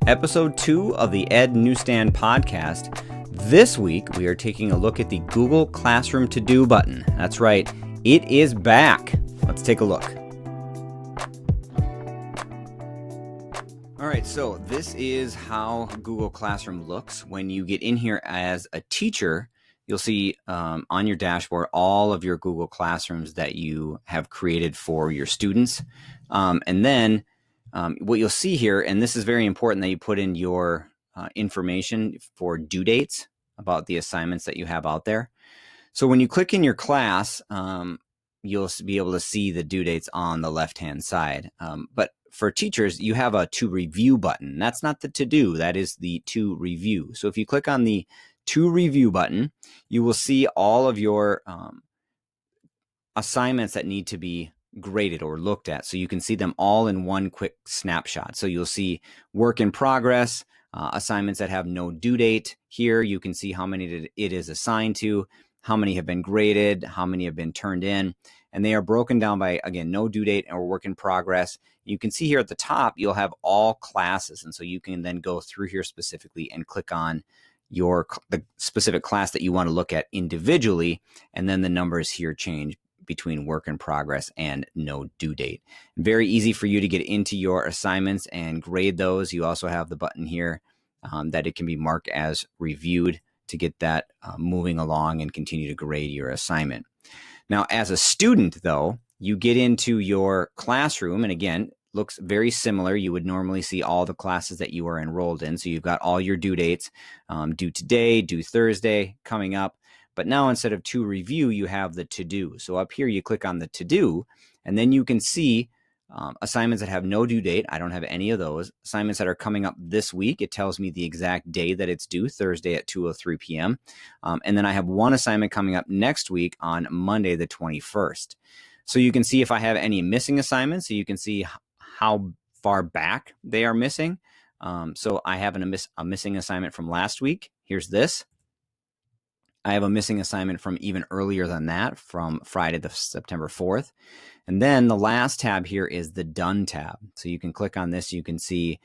Episode 2 of the Ednewsstand podcast. This week, we are taking a look at the Google Classroom To-Do button. That's right, it is back. Let's take a look. All right, so this is how Google Classroom looks. When you get in here as a teacher, you'll see on your dashboard all of your Google Classrooms that you have created for your students. And then what you'll see here, and this is very important that you put in your information for due dates about the assignments that you have out there. So when you click in your class, you'll be able to see the due dates on the left-hand side. But for teachers, you have a to review button. That's not the to do, that is the to review. So if you click on the to review button, you will see all of your assignments that need to be graded or looked at. So you can see them all in one quick snapshot. So you'll see work in progress, assignments that have no due date. Here you can see how many it is assigned to, how many have been graded, how many have been turned in, and they are broken down by, again, no due date or work in progress. You can see here at the top, you'll have all classes. And so you can then go through here specifically and click on the specific class that you want to look at individually, and then the numbers here change between work in progress and no due date. Very easy for you to get into your assignments and grade those. You also have the button here that it can be marked as reviewed to get that moving along and continue to grade your assignment. Now, as a student, though, you get into your classroom, and again, looks very similar. You would normally see all the classes that you are enrolled in. So you've got all your due dates, due today, due Thursday, coming up. But now instead of to review, you have the to do. So up here, you click on the to do, and then you can see assignments that have no due date. I don't have any of those. Assignments that are coming up this week, it tells me the exact day that it's due, Thursday at 2:03 p.m. And then I have one assignment coming up next week on Monday, the 21st. So you can see if I have any missing assignments, so you can see how far back they are missing. So I have a missing assignment from last week. Here's this. I have a missing assignment from even earlier than that, from Friday, the September 4th. And then the last tab here is the Done tab. So you can click on this. You can see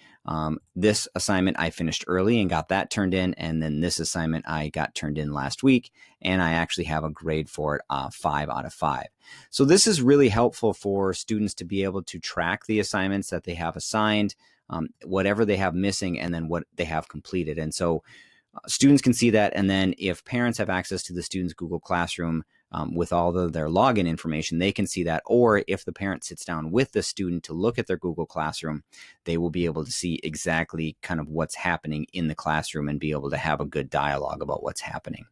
this assignment I finished early and got that turned in. And then this assignment I got turned in last week. And I actually have a grade for it, 5 out of 5. So this is really helpful for students to be able to track the assignments that they have assigned, whatever they have missing, and then what they have completed. And so students can see that, and then if parents have access to the student's Google Classroom with all of their login information, they can see that. Or if the parent sits down with the student to look at their Google Classroom, they will be able to see exactly kind of what's happening in the classroom and be able to have a good dialogue about what's happening.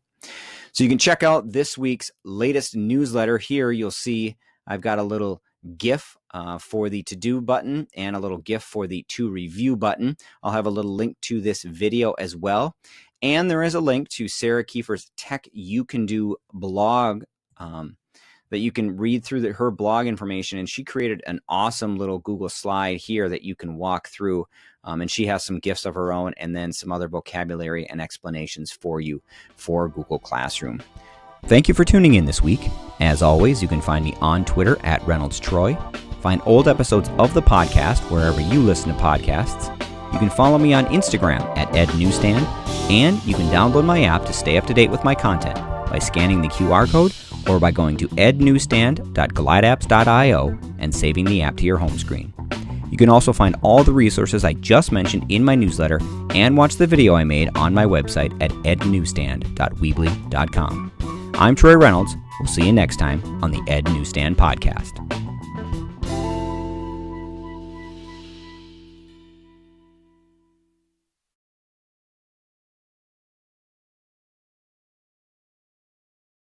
So you can check out this week's latest newsletter. Here you'll see I've got a little GIF for the to-do button and a little GIF for the to-review button. I'll have a little link to this video as well. And there is a link to Sarah Kiefer's Tech You Can Do blog that you can read through her blog information. And she created an awesome little Google slide here that you can walk through. And she has some GIFs of her own and then some other vocabulary and explanations for you for Google Classroom. Thank you for tuning in this week. As always, you can find me on Twitter at Reynolds Troy. Find old episodes of the podcast wherever you listen to podcasts. You can follow me on Instagram at ednewsstand, and you can download my app to stay up to date with my content by scanning the QR code or by going to ednewsstand.glideapps.io and saving the app to your home screen. You can also find all the resources I just mentioned in my newsletter and watch the video I made on my website at ednewsstand.weebly.com. I'm Troy Reynolds. We'll see you next time on the Ed Newsstand Podcast.